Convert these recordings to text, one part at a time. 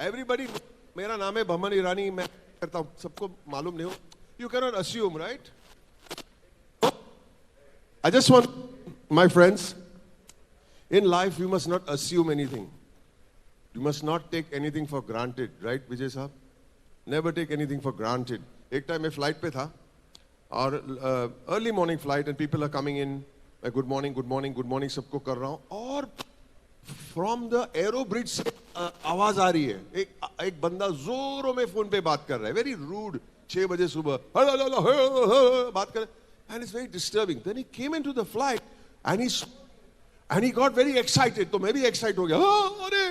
Everybody, मेरा नाम है बमन ईरानी, मैं करता हूँ, सबको मालूम नहीं हो. You cannot assume, right? I just want, my friends, in life you must not assume anything. You must not take anything for granted, right, Vijay sahab? Never take anything for granted. एक time मैं flight पे था और early morning flight and people are coming in. मैं good morning good morning good morning सबको कर रहा हूँ और फ्रॉम द एरो ब्रिज से आवाज आ रही है. एक बंदा जोरों में फोन पे बात कर रहा है, वेरी रूड, 6 बजे सुबह बात कर रहा है, and it's very disturbing. Then he came into the flight and he got very excited. तो मैं भी एक्साइट हो गया. अरे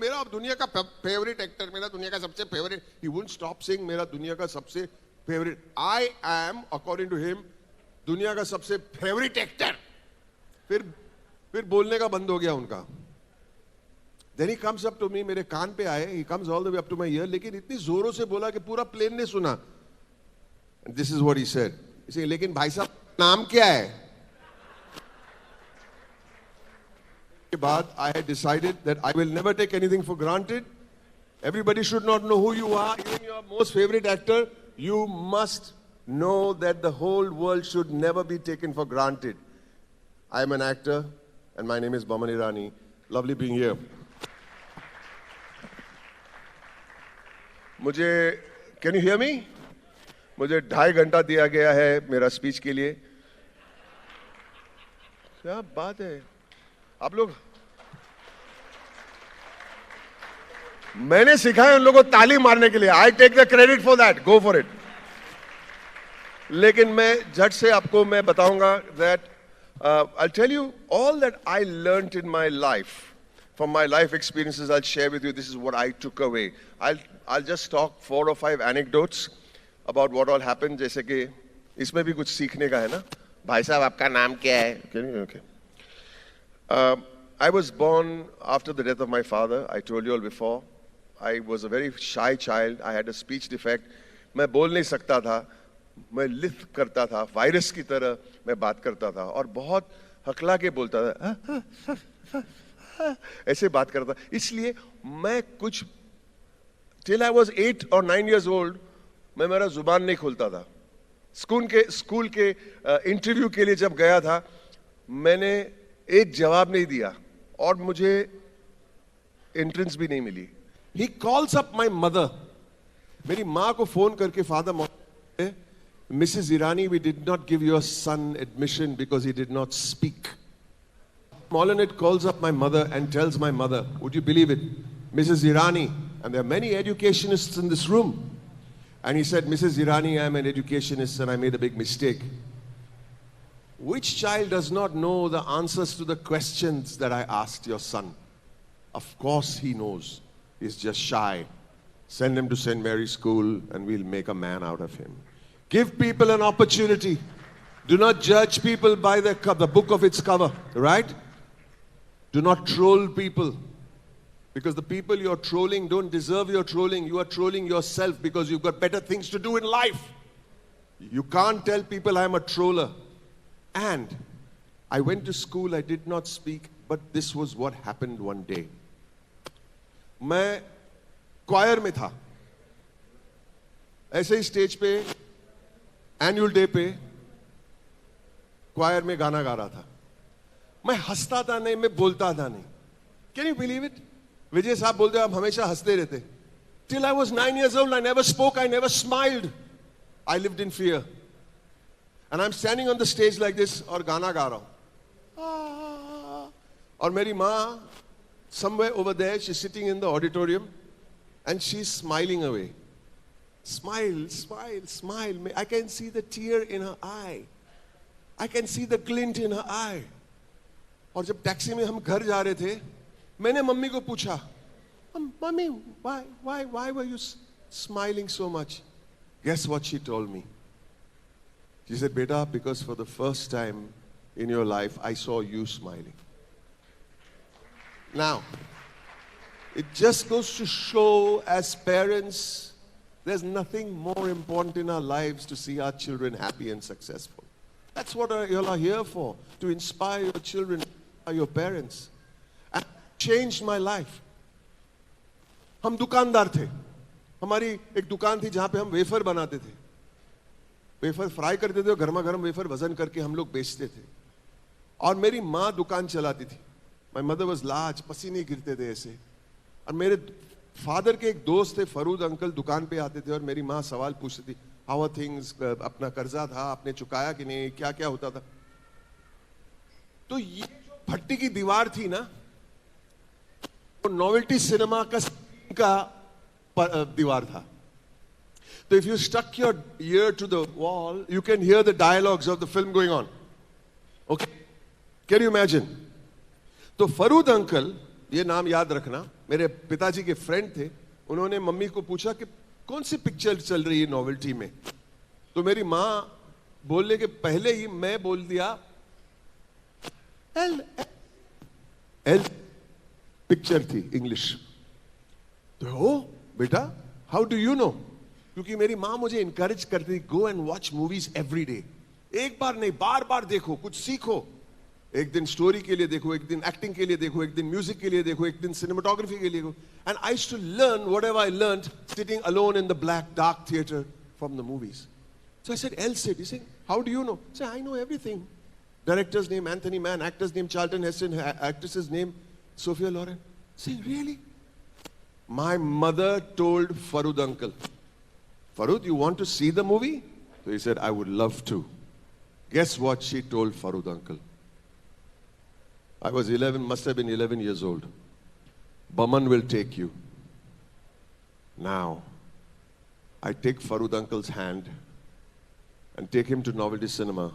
मेरा दुनिया का फेवरेट एक्टर, मेरा दुनिया का सबसे favourite. He wouldn't stop saying मेरा दुनिया का सबसे favourite. I am, according to him, दुनिया का सबसे फेवरेट एक्टर. फिर बोलने का बंद हो गया उनका. Then he comes up to me, मेरे कान पे आए. He comes all the way up to my ear, लेकिन इतनी जोरों से बोला कि पूरा प्लेन ने सुना. And this is what he said. He said, लेकिन भाई साहब नाम क्या है? के बाद I had decided that I will never take anything for granted. Everybody should not know who you are, even your most favorite actor. You must know that the whole world should never be taken for granted. I am an actor and my name is Boman Irani. Lovely being here. मुझे, can you hear me? मुझे 2.5 घंटा दिया गया है मेरा speech के लिए. क्या बात है आप लोग. मैंने सिखाया उन लोगों को ताली मारने के लिए. I take the credit for that, go for it. लेकिन मैं झट से आपको मैं बताऊंगा that I tell you all that I learned in my life. From my life experiences, I'll share with you. This is what I took away. I'll just talk 4 or 5 anecdotes about what all happened. जैसे कि इसमें भी कुछ सीखने का है ना. भाई साहब आपका नाम क्या है? Okay. I was born after the death of my father. I told you all before. I was a very shy child. I had a speech defect. मैं बोल नहीं सकता था. मैं लिस्प करता था. वायरस की तरह मैं बात करता था और बहुत हकला के बोलता था. ऐसे बात करता. इसलिए मैं कुछ till I was 8 or 9 years old मैं मेरा जुबान नहीं खोलता था. स्कूल के इंटरव्यू के लिए जब गया था मैंने एक जवाब नहीं दिया और मुझे एंट्रेंस भी नहीं मिली. He calls up my mother. मेरी माँ को फोन करके father, Mrs. Irani, we did not give your son admission because he did not speak. Molinet calls up my mother and tells my mother, would you believe it, Mrs. Irani, and there are many educationists in this room, and he said, Mrs. Irani, I am an educationist and I made a big mistake. Which child does not know the answers to the questions that I asked your son? Of course he knows. He's just shy. Send him to St. Mary's School and we'll make a man out of him. Give people an opportunity. Do not judge people by the book of its cover, right? Do not troll people, because the people you're trolling don't deserve your trolling. You are trolling yourself because you've got better things to do in life. You can't tell people I'm a troller. And I went to school, I did not speak, but this was what happened one day. मैं choir में था. ऐसे ही stage पे annual day पे choir में गाना गा रहा था. मैं हंसता था नहीं, मैं बोलता था नहीं. Can you believe it? विजय साहब बोलते आप हमेशा हंसते रहते. Till I was 9 years old, I never spoke, I never smiled. I lived in fear. And I'm standing on the stage like this और गाना गा रहा हूं. और मेरी माँ somewhere over there, she's sitting in the auditorium and she's smiling away. Smile, smile, smile. I can see the tear in her eye. I can see the glint in her eye. और जब taxi में हम घर जा रहे थे, मैंने mummy को पूछा, mummy, why were you smiling so much? Guess what she told me? She said, beta, because for the first time in your life, I saw you smiling. Now, it just goes to show, as parents, there's nothing more important in our lives to see our children happy and successful. That's what you all are here for, to inspire your children, your parents. And it changed my life. हम दुकानदार थे, हमारी एक दुकान थी जहां पे हम वेफर बनाते थे, वेफर फ्राई करते थे और गर्मा गर्म वेफर वजन करके हम लोग बेचते थे। और मेरी माँ दुकान चलाती थी। माई मदर वॉज लार्ज, पसीने गिरते थे ऐसे। और मेरे फादर के एक दोस्त थे फरूद अंकल, दुकान पे आते थे और मेरी माँ सवाल पूछती थी, हाउ आर थिंग्स, अपना कर्जा था आपने चुकाया कि नहीं, क्या क्या होता था। तो ये जो भट्टी की दीवार थी ना, वो नोवेल्टी सिनेमा का दीवार था। तो if you stuck your ear to the wall, you can hear the dialogues of the film going on. Okay, can you imagine? तो फरूद अंकल, ये नाम याद रखना, मेरे पिताजी के फ्रेंड थे। उन्होंने मम्मी को पूछा कि कौन सी पिक्चर चल रही है नोवेल्टी में। तो मेरी माँ बोलने के पहले ही मैं बोल दिया एल एल पिक्चर थी इंग्लिश। तो ओ बेटा, हाउ डू यू नो? क्योंकि मेरी माँ मुझे इंकरेज करती थी, go and watch movies every day. एक बार नहीं, बार बार देखो, कुछ सीखो। एक दिन स्टोरी के लिए देखो, एक दिन एक्टिंग के लिए देखो, एक दिन म्यूजिक के लिए देखो, एक दिन सिनेमाटोग्राफी के लिए देखो। And I used to learn whatever I learned sitting alone in the black dark theatre from the movies. So I said, Elsid. He said, how do you know? I said, I know everything. Director's name, Anthony Mann. Actor's name, Charlton Heston. Actress's name, Sophia Loren. I said, really? My mother told Farooq uncle, Farooq, you want to see the movie? So he said, I would love to. Guess what she told Farooq uncle? I was 11, must have been 11 years old. Baman will take you. Now, I take Farooq uncle's hand and take him to Novelty Cinema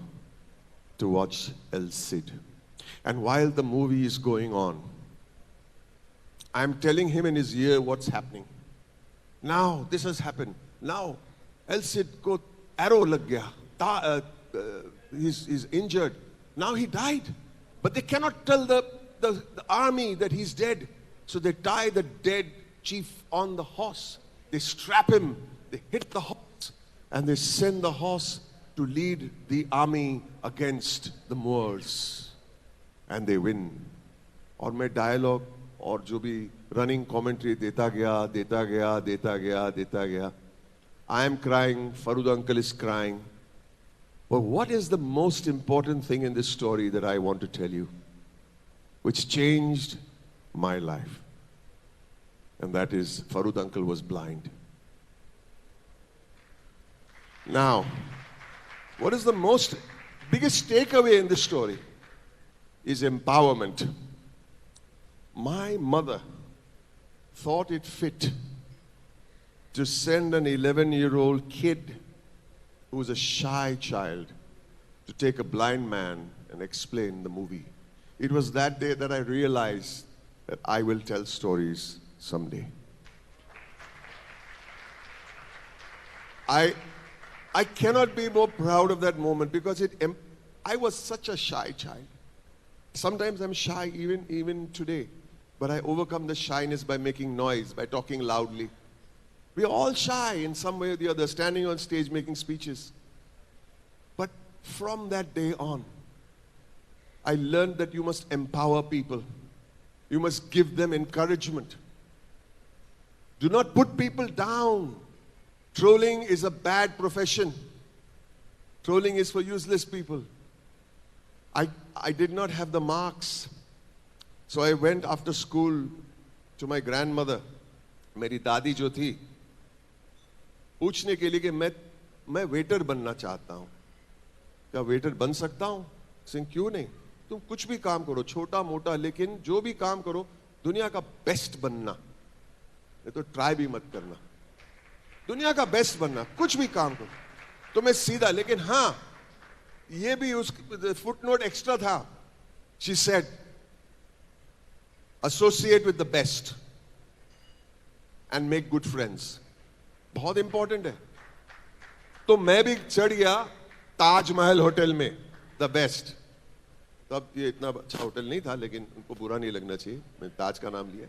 to watch El Cid. And while the movie is going on, I'm telling him in his ear what's happening. Now, this has happened. Now, El Cid ko arrow lag gaya. He's injured. Now he died. But they cannot tell the army that he's dead. So they tie the dead chief on the horse. They strap him. They hit the horse. And they send the horse to lead the army against the Moors. And they win. और मैं dialogue और जो भी running commentary देता गया. I am crying, Farooq uncle is crying. But what is the most important thing in this story that I want to tell you, which changed my life? And that is, Farooq uncle was blind. Now, what is the biggest takeaway in this story is empowerment. My mother thought it fit to send an 11-year-old kid who was a shy child to take a blind man and explain the movie. It was that day that I realized that I will tell stories someday. I cannot be more proud of that moment because I was such a shy child. Sometimes I'm shy even today, but I overcome the shyness by making noise, by talking loudly. We are all shy in some way or the other, standing on stage making speeches. But from that day on, I learned that you must empower people. You must give them encouragement. Do not put people down. Trolling is a bad profession. Trolling is for useless people. I did not have the marks. So I went after school to my grandmother, मेरी दादी जो थी, पूछने के लिए कि मैं waiter बनना चाहता हूँ, क्या वेटर बन सकता हूँ? सिंह क्यों नहीं, तुम कुछ भी काम करो, छोटा मोटा, लेकिन जो भी काम करो दुनिया का बेस्ट बनना, नहीं तो ट्राई भी मत करना, दुनिया का बेस्ट बनना, कुछ भी काम करो। तो मैं सीधा, लेकिन हाँ ये भी उस फुटनोट एक्स्ट्रा था। She said, associate with the best and make good friends. बहुत इंपॉर्टेंट है। तो मैं भी चढ़ गया ताजमहल होटल में, द बेस्ट। तब ये इतना अच्छा होटल नहीं था, लेकिन उनको बुरा नहीं लगना चाहिए, मैं ताज का नाम लिया।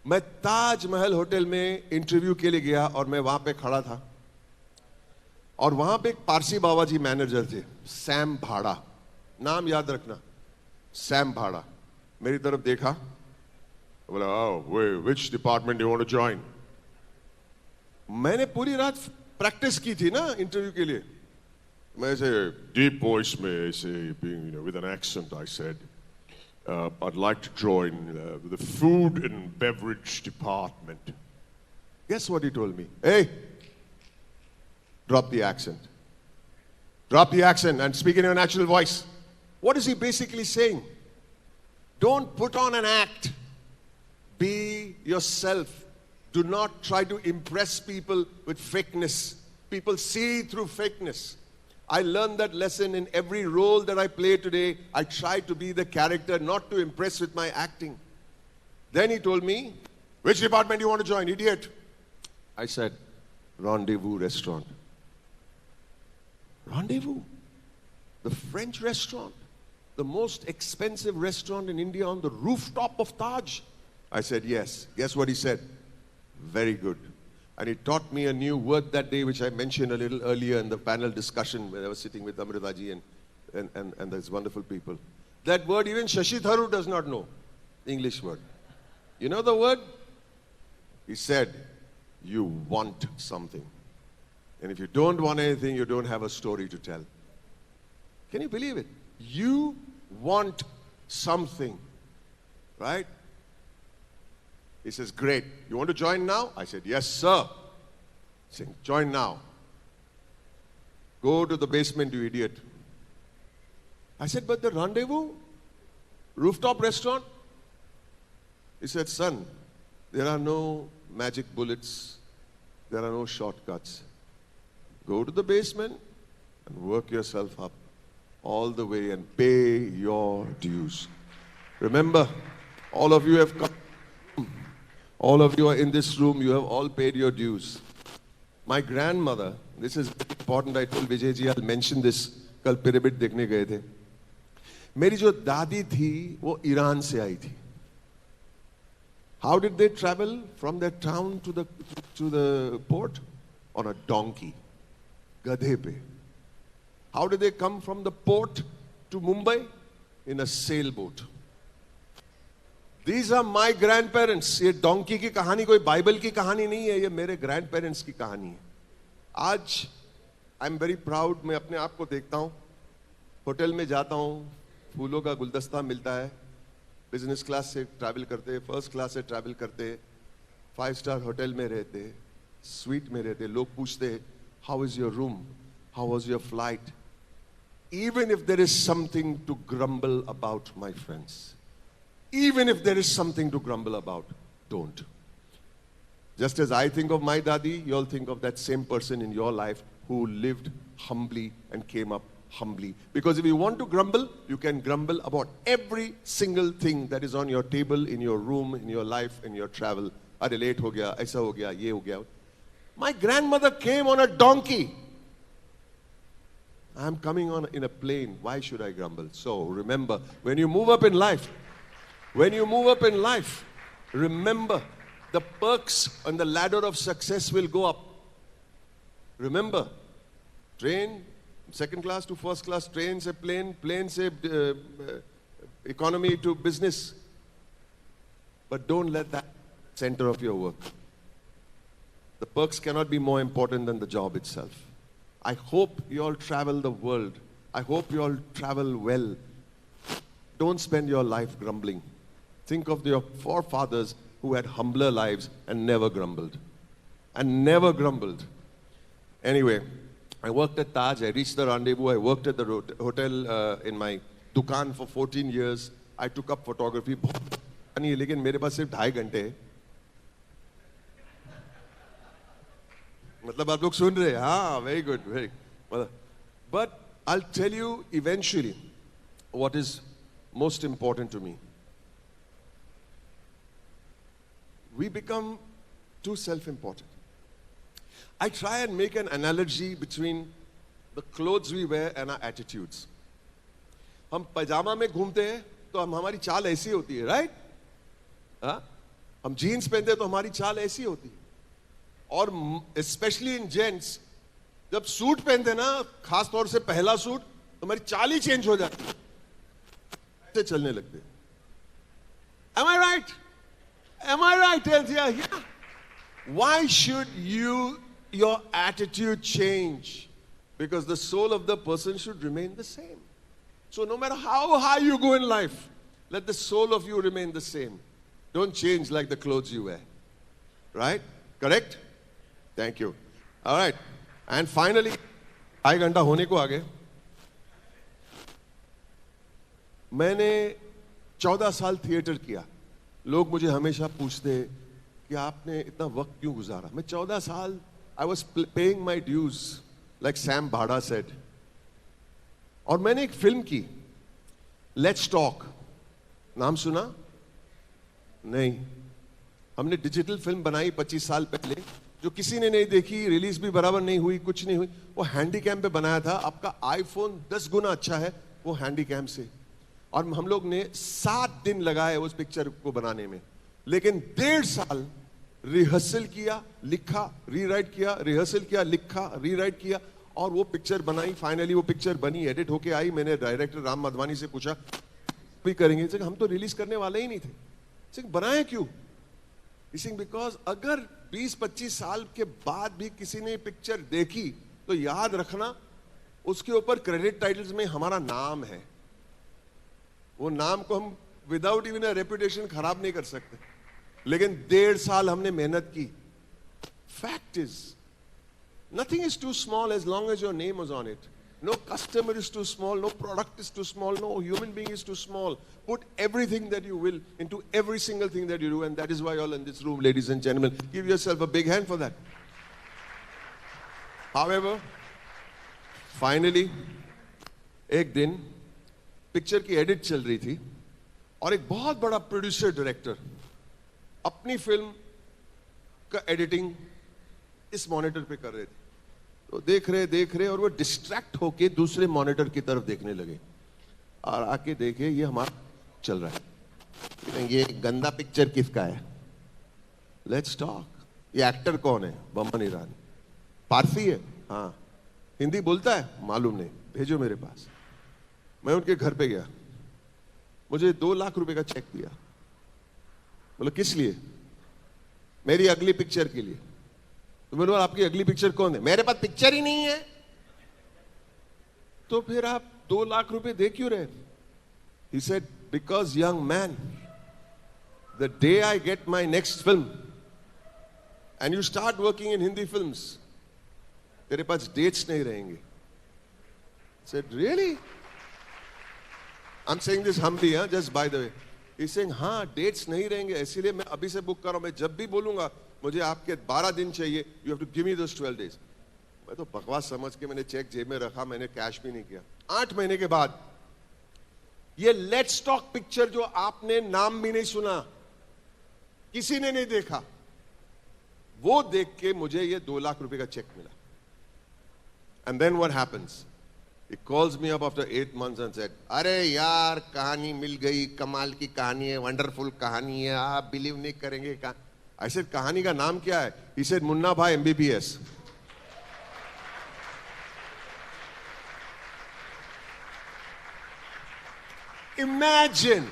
मैं ताजमहल होटल में इंटरव्यू के लिए गया और मैं वहां पे खड़ा था और वहां पे एक पारसी बाबा जी मैनेजर थे, सैम भाड़ा, नाम याद रखना, सैम भाड़ा। मेरी तरफ देखा बोला, oh, which department do you want to join? मैंने पूरी रात प्रैक्टिस की थी ना इंटरव्यू के लिए. मैं ऐसे deep voice में ऐसे with an accent I said, I'd like to join the food and beverage department. Guess what he told me? Hey, drop the accent. Drop the accent and speak in your natural voice. What is he basically saying? Don't put on an act. Be yourself. Do not try to impress people with fakeness. People see through fakeness. I learned that lesson in every role that I play today. I try to be the character, not to impress with my acting. Then he told me, which department do you want to join, idiot? I said, Rendezvous Restaurant. Rendezvous? The French restaurant. The most expensive restaurant in India on the rooftop of Taj. I said, yes. Guess what he said? Very good. And he taught me a new word that day, which I mentioned a little earlier in the panel discussion when I was sitting with Amritaji and those wonderful people. That word even Shashi Tharoor does not know. English word. You know the word? He said, you want something. And if you don't want anything, you don't have a story to tell. Can you believe it? You want something, right? He says, great. You want to join now? I said, yes, sir. He said, join now. Go to the basement, you idiot. I said, but the Rendezvous? Rooftop restaurant? He said, son, there are no magic bullets. There are no shortcuts. Go to the basement and work yourself up all the way and pay your dues. Remember, all of you have come. All of you are in this room, you have all paid your dues. My grandmother, this is important, I told Vijay ji, I'll mention this, कल pyramid देखने गए थे. मेरी जो दादी थी, वो Iran से आई थी. How did they travel from their town to the port? On a donkey, gadhe pe. How did they come from the port to Mumbai? In a sailboat. These are my grandparents. ये donkey की कहानी कोई Bible की कहानी नहीं है, ये मेरे grandparents की कहानी है. आज I'm very proud, मैं अपने आप को देखता हूँ, होटल में जाता हूँ, फूलों का गुलदस्ता मिलता है, बिजनेस क्लास से ट्रैवल करते, फर्स्ट क्लास से ट्रैवल करते, 5-star होटल में रहते, स्वीट में रहते, लोग पूछते, how is your room? How was your flight? Even if there is something to grumble about, my friends, even if there is something to grumble about, don't. Just as I think of my dadi, you all think of that same person in your life who lived humbly and came up humbly. Because if you want to grumble, you can grumble about every single thing that is on your table, in your room, in your life, in your travel. Arey late ho gaya, aisa ho gaya, ye ho gaya. My grandmother came on a donkey. I'm coming on in a plane. Why should I grumble? So remember, when you move up in life, remember, the perks on the ladder of success will go up. Remember, train, second class to first class, train se plane, plane se economy to business. But don't let that center of your work. The perks cannot be more important than the job itself. I hope you all travel the world. I hope you all travel well. Don't spend your life grumbling. Think of your forefathers who had humbler lives and never grumbled. Anyway, I worked at Taj. I reached the Rendezvous. I worked at the hotel in my dukaan for 14 years. I took up photography. लेकिन मेरे पास सिर्फ 2.5 घंटे है. मतलब आप लोग सुन रहे हैं? हाँ, very good, very good. But I'll tell you eventually what is most important to me. We become too self-important. I try and make an analogy between the clothes we wear and our attitudes. हम पैजामा में घूमते हैं तो हमारी चाल ऐसी होती है, right? हाँ? हम जीन्स पहनते हैं तो हमारी चाल ऐसी होती है. और especially in gents, जब सूट पहनते हैं ना, खास तौर से पहला सूट, तो हमारी चाल ही चेंज हो जाती है, ऐसे चलने लगते हैं. Am I right? Am I right? Yeah. Why should your attitude change? Because the soul of the person should remain the same. So no matter how high you go in life, let the soul of you remain the same. Don't change like the clothes you wear. Right? Correct? Thank you. All right. And finally, 2 घंटा होने को आगे, मैंने 14 साल theatre किया. लोग मुझे हमेशा पूछते हैं कि आपने इतना वक्त क्यों गुजारा. मैं 14 साल, I was paying my dues, like Sam Bhada said. और मैंने एक फिल्म की, Let's Talk. नाम सुना? नहीं. हमने डिजिटल फिल्म बनाई 25 साल पहले, जो किसी ने नहीं देखी, रिलीज भी बराबर नहीं हुई, कुछ नहीं हुई. वो हैंडीकैम पे बनाया था. आपका आईफोन 10 गुना अच्छा है वो हैंडीकैम से. और हम लोग ने 7 दिन लगाए उस पिक्चर को बनाने में. लेकिन 1.5 साल रिहर्सल किया, लिखा, रीराइट किया, रिहर्सल किया, लिखा, रीराइट किया, और वो पिक्चर बनाई. फाइनली वो पिक्चर बनी, एडिट होके आई. मैंने डायरेक्टर राम मधवानी से पूछा, भी करेंगे? हम तो रिलीज करने वाले ही नहीं थे. बनाए क्यों? बिकॉज अगर 20-25 साल के बाद भी किसी ने पिक्चर देखी तो याद रखना, उसके ऊपर क्रेडिट टाइटल्स में हमारा नाम है. वो नाम को हम विदाउट इवन अ रेपुटेशन खराब नहीं कर सकते. लेकिन 1.5 साल हमने मेहनत की. Fact is, nothing is too small as long as your name is on it. No customer is too small, no product is too small, no human being is too small. Put everything that you will into every single thing that you do, and that is why you're all in this room, ladies and gentlemen. Give yourself a big hand for that. However, finally, एक दिन picture की edit चल रही थी और एक बहुत बड़ा प्रोड्यूसर डायरेक्टर अपनी फिल्म का एडिटिंग इस मॉनिटर पे कर रहे थे. तो देख रहे और वो डिस्ट्रैक्ट होके दूसरे मॉनिटर की तरफ देखने लगे और आके देखे ये हमारा चल रहा है. ये गंदा पिक्चर किसका है? Let's talk. ये एक्टर कौन है? बमन ईरानी. पारसी है? हाँ. हिंदी बोलता है? मालूम नहीं. भेजो मेरे पास. मैं उनके घर पे गया. मुझे 2 लाख रुपए का चेक दिया. बोलो किस लिए? मेरी अगली पिक्चर के लिए. तो मैंने बोला आपकी अगली पिक्चर कौन है? मेरे पास पिक्चर ही नहीं है. तो फिर आप 2 लाख रुपए दे क्यों रहे? He said, because young man, the day I get my next film and you start working in Hindi films, तेरे पास dates नहीं रहेंगे. I said, really? I'm saying this humbly, just by the way. He's saying, हाँ dates नहीं रहेंगे, इसीलिए मैं अभी से बुक कर रहा हूं. मैं जब भी बोलूंगा मुझे आपके 12 दिन चाहिए, you have to give me those 12 days. मैं तो बकवास समझ के मैंने चेक जेब में रखा, मैंने कैश भी नहीं किया. 8 महीने के बाद ये लेट्स टॉक पिक्चर जो आपने नाम भी नहीं सुना, किसी ने नहीं देखा, वो देख के मुझे ये 2 लाख रुपए का चेक मिला. And then what happens? He calls me up after 8 months and said, अरे यार कहानी मिल गई, कमाल की कहानी है, वंडरफुल कहानी है, आप बिलीव नहीं करेंगे. I said, कहानी का नाम क्या है? He said, मुन्ना भाई MBBS. Imagine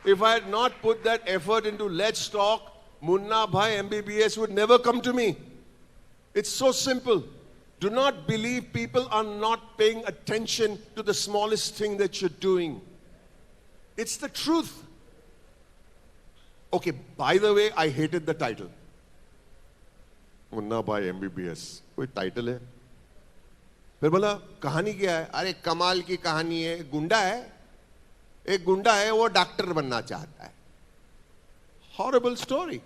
if I had not put that effort into Let's Talk, Munna Bhai MBBS would never come to me. It's so simple. Do not believe people are not paying attention to the smallest thing that you're doing. It's the truth. Okay, by the way, I hated the title. Munna Bhai MBBS. कोई title है? फिर बोला कहानी क्या है? अरे कमाल की कहानी है. गुंडा है, एक गुंडा है, वो डॉक्टर बनना चाहता है. Horrible story.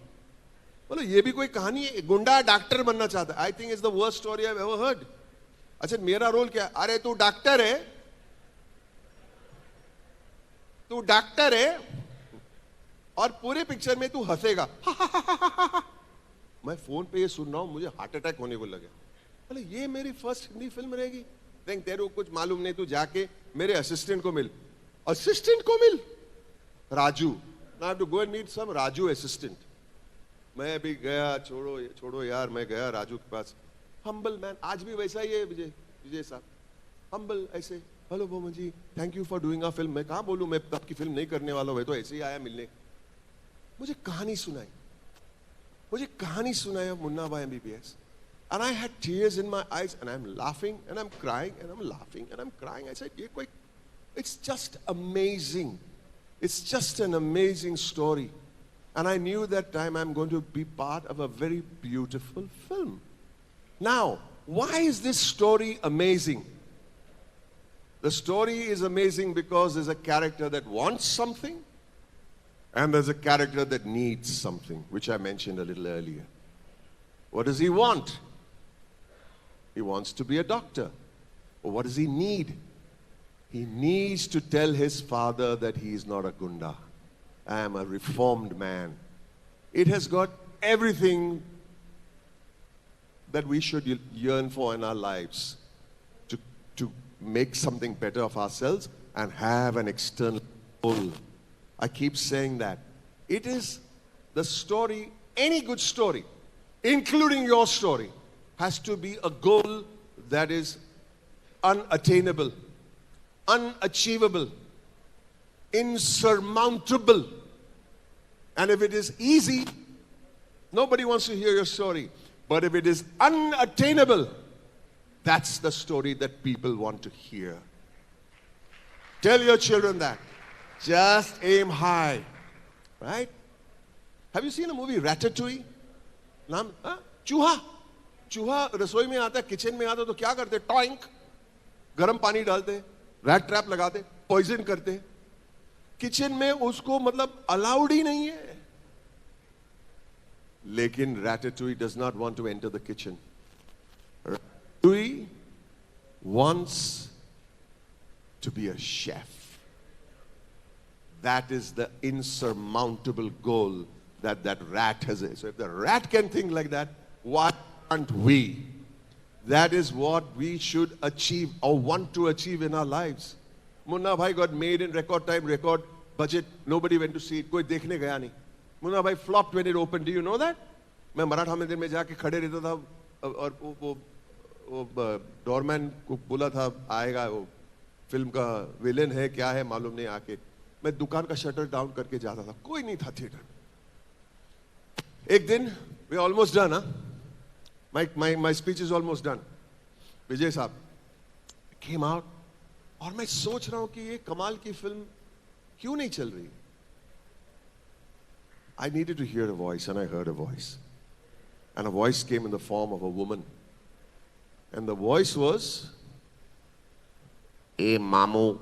बोलो ये भी कोई कहानी है? गुंडा डॉक्टर बनना चाहता है. I think it's the worst story I have ever heard. अच्छा मेरा रोल क्या है? अरे तू डॉक्टर है, तू डॉक्टर है और पूरे पिक्चर में तू हंसेगा. मैं फोन पे ये सुन रहा हूं, मुझे हार्ट अटैक होने को लगा. बोले ये मेरी फर्स्ट हिंदी फिल्म रहेगी. देख तेरे को कुछ मालूम नहीं, तू जाके मेरे असिस्टेंट को मिल. असिस्टेंट को मिल? Raju. I have to go and meet some Raju assistant. मैं भी गया. छोड़ो यार, मैं गया राजू के पास. हम्बल मैन, आज भी वैसा ही है विजय साहब. हम्बल ऐसे, hello Boman ji, thank you for doing a film. मैं कहाँ बोलूं, मैं आपकी फिल्म नहीं करने वाला हूं, तो ऐसे ही आया मिलने. मुझे कहानी सुनाई, मुझे कहानी सुनाई of Munna Bhai MBBS. And I had tears in my eyes, and I'm laughing, and I'm crying, and I'm laughing, and I'm crying. I said, it's just amazing. It's just an amazing story. And I knew that time I'm going to be part of a very beautiful film. Now, why is this story amazing? The story is amazing because there's a character that wants something, and there's a character that needs something, which I mentioned a little earlier. What does he want? He wants to be a doctor. But what does he need? He needs to tell his father that he is not a gunda. I am a reformed man. It has got everything that we should yearn for in our lives to make something better of ourselves and have an external goal. I keep saying that. It is the story, any good story, including your story, has to be a goal that is unattainable, unachievable, insurmountable. And if it is easy, nobody wants to hear your story. But if it is unattainable, that's the story that people want to hear. Tell your children that. Just aim high. Right? Have you seen a movie Ratatouille? नाम चूहा चूहा रसोई में आता है, kitchen में आता है, तो क्या करते? टॉइंक, गर्म पानी डालते, रैट ट्रैप लगाते, पॉइजन करते. किचन में उसको मतलब अलाउड ही नहीं है. लेकिन Ratatouille does not want to enter the kitchen. Ratatouille wants to be a chef. That is the insurmountable goal that rat has. So if the rat can think like that, why can't we? That is what we should achieve or want to achieve in our lives. Munna Bhai got made in record time, record budget. Nobody went to see it. कोई देखने गया नहीं. Munna Bhai flopped when it opened. Do you know that? मैं मराठा मंदिर में जाके खड़े रहता था और वो डोरमैन को बोला था आएगा, वो फिल्म का विलेन है क्या है मालूम नहीं, आके मैं दुकान का शटर डाउन करके जाता था. कोई नहीं था थिएटर में. एक दिन we almost done, huh? My speech is almost done. विजय साहब came out और मैं सोच रहा हूं कि ये कमाल की फिल्म क्यों नहीं चल रही. I needed to hear a voice, and I heard a voice. And a voice came in the form of a woman. And the voice was, "Hey, Mamu."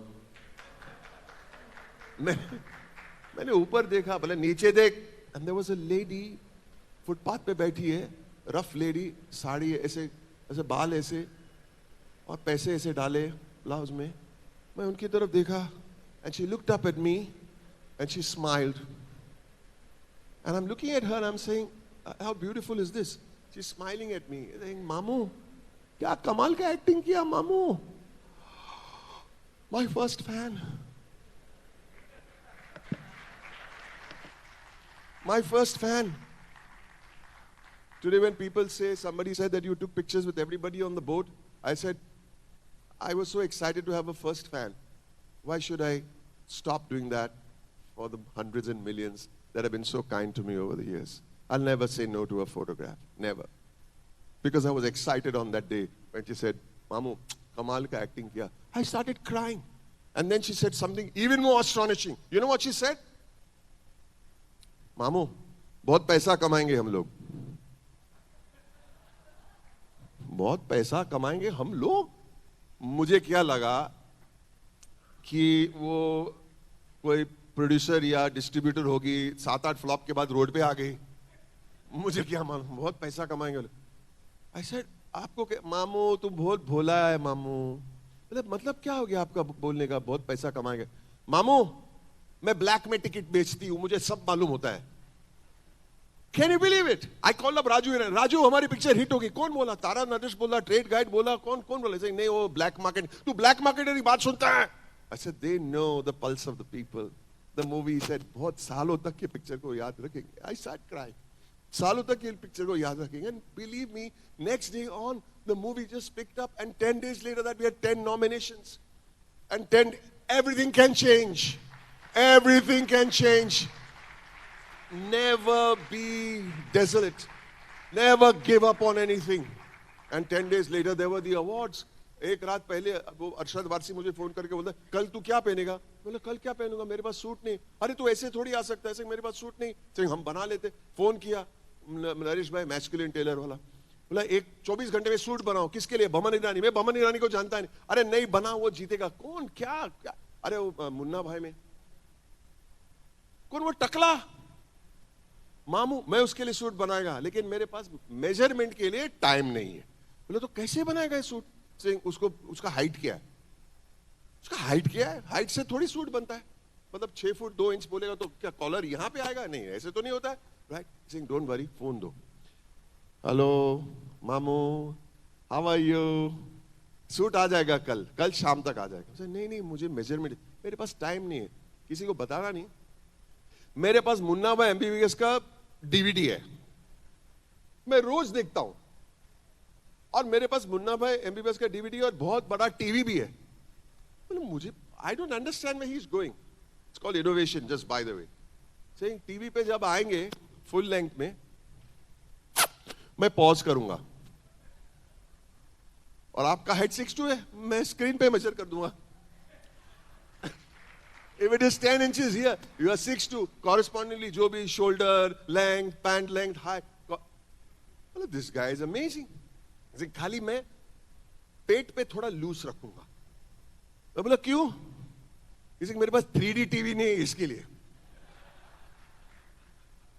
मैंने ऊपर देखा, बोले नीचे देख. And there was a lady, footpath पे बैठी है, rough lady, sari ऐसे ऐसे बाल ऐसे और पैसे ऐसे डाले ब्लाउज में. मैं उनकी तरफ देखा, and she looked up at me and she smiled. And I'm looking at her and I'm saying, how beautiful is this? She's smiling at me, saying, "Mamu, क्या कमाल का एक्टिंग किया मामू." My first fan. My first fan. Today when people say, somebody said that you took pictures with everybody on the boat, I said, I was so excited to have a first fan. Why should I stop doing that for the hundreds and millions that have been so kind to me over the years? I'll never say no to a photograph. Never. Because I was excited on that day when she said, "Mamu, kamal ka acting kiya." I started crying. And then she said something even more astonishing. You know what she said? "Mamu, बहुत पैसा कमाएंगे हम लोग." बहुत पैसा कमाएंगे हम लोग. मुझे क्या लगा कि वो कोई प्रोड्यूसर या डिस्ट्रीब्यूटर होगी, 7-8 फ्लॉप के बाद रोड पे आ गई. मुझे क्या मालूम बहुत पैसा कमाएंगे. I said, आपको क्या मामू, तुम बहुत भोला है मामू. मतलब क्या हो गया आपका बोलने का, बहुत पैसा कमाएंगे. मामू, मैं ब्लैक में टिकट बेचती हूं, मुझे सब मालूम होता है. Can you believe it? I called up Raju. Raju हमारी पिक्चर हिट होगी. कौन बोला? तारा नरेश बोला, ट्रेड गाइड बोला, कौन बोला? नहीं वो ब्लैक मार्केट. तू ब्लैक मार्केटर की बात सुनता है. I said, they know the pulse of the people. The movie said, बहुत सालों तक ये पिक्चर को याद रखेंगे. I started crying. सालों तक ये पिक्चर को याद रखेंगे. And believe me, next day on, the movie just picked up, and 10 days later that we had 10 nominations. And everything can change. Everything can change. never be desolate. Never give up on anything. And 10 days later, there were the awards. एक रात पहले वो अरशद वारसी मुझे phone करके बोलता कल तू क्या पहनेगा? बोले कल क्या पहनूंगा, मेरे पास सूट नहीं. अरे तू ऐसे थोड़ी आ सकता है, ऐसे मेरे पास सूट नहीं. तो हम बना लेते. फोन किया नरेश भाई मैस्कुलिन टेलर वाला, बोला एक 24 घंटे में सूट बनाओ. किसके लिए? बमन ईरानी. मैं बमन ईरानी को जानता नहीं. अरे नहीं बना, वो जीतेगा. कौन? क्या क्या? अरे वो मुन्ना भाई में कौन? वो टकला मामू. मैं उसके लिए सूट बनाएगा, लेकिन मेरे पास मेजरमेंट के लिए टाइम नहीं है. बोले तो कैसे बनाएगा ये सूट? उसको उसका हाइट क्या है? उसका हाइट क्या है? हाइट से थोड़ी सूट बनता है. मतलब 6 फुट 2 इंच बोलेगा तो क्या कॉलर यहां पे आएगा? नहीं, ऐसे तो नहीं होता है. Right. Singh don't worry, phone दो. हेलो मामू, हाउ आर यू? सूट आ जाएगा कल, कल शाम तक आ जाएगा. नहीं नहीं, मुझे मेजरमेंट, मेरे पास टाइम नहीं है. किसी को बताना नहीं. मेरे पास मुन्ना भाई एमबीबीएस का डीवीडी है, मैं रोज देखता हूं. और मेरे पास मुन्ना भाई एमबीबीएस का डीवीडी और बहुत बड़ा टीवी भी है. मतलब मुझे I don't understand where he is going. It's called innovation, just by the way. Saying TV पे जब आएंगे फुल लेंथ में, मैं पॉज करूंगा और आपका हाइट 6'2" है, मैं स्क्रीन पे मेजर कर दूंगा. If it is 10 inches here, you are 6'2". Correspondingly, जो भी shoulder length, pant length, height. Well, this guy is amazing. खाली मैं पेट पे थोड़ा लूज रखूंगा. तो बोला क्यों? इसे मेरे पास 3D टीवी नहीं है इसके लिए.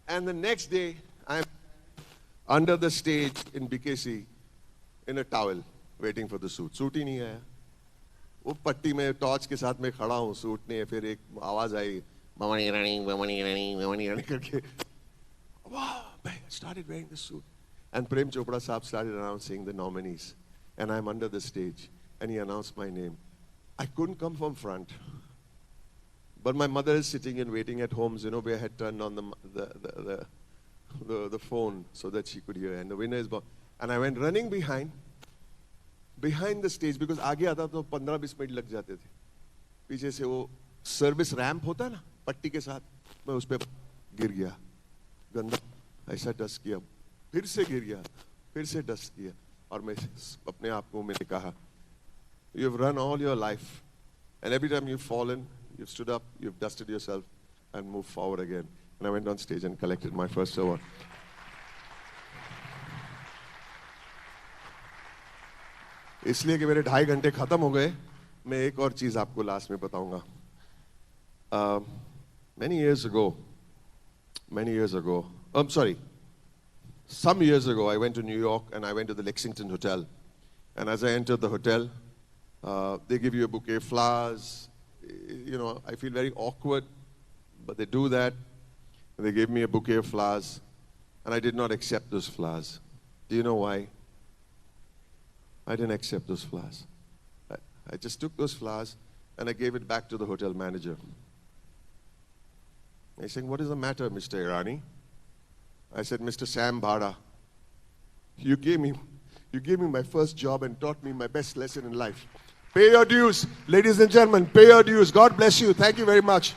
And the next day, I'm under the stage in BKC in a towel, waiting for the suit. Suit ही नहीं आया. वो पट्टी में टॉर्च के साथ में खड़ा हूं, सूट नहीं है. फिर एक आवाज आई, बमनी रानी करके. Wow, I started wearing the suit. And Prem Chopra Saab started announcing the nominees. And I'm under the stage. And he announced my name. I couldn't come from front. But my mother is sitting and waiting at home. You know, we had turned on the phone so that she could hear. And the winner is born. And I went running behind the stage, because आगे आता तो 15-20 minute लग जाते थे. पीछे से वो service ramp होता है ना, पट्टी के साथ, मैं उस पर गिर गया. गंदा ऐसा डस्ट किया, फिर से गिर गया, फिर से डस्ट किया. और मैं अपने आप को मैंने कहा, you have run all your life, and every time you've fallen, you've stood up, you've dusted yourself, and moved forward again. And I went on stage and collected my first award. इसलिए कि मेरे 2.5 घंटे खत्म हो गए, मैं एक और चीज आपको लास्ट में बताऊंगा. Many years ago, some years ago, I went to New York and I went to the Lexington Hotel. And as I entered the hotel, they give you a bouquet of flowers. You know, I feel very awkward, but they do that. And they gave me a bouquet of flowers, and I did not accept those flowers. Do you know why? I didn't accept those flowers. I just took those flowers and I gave it back to the hotel manager. He's saying, "What is the matter, Mr. Irani?" I said, "Mr. Sam Bhada, you gave me my first job and taught me my best lesson in life. Pay your dues, ladies and gentlemen, pay your dues. God bless you. Thank you very much."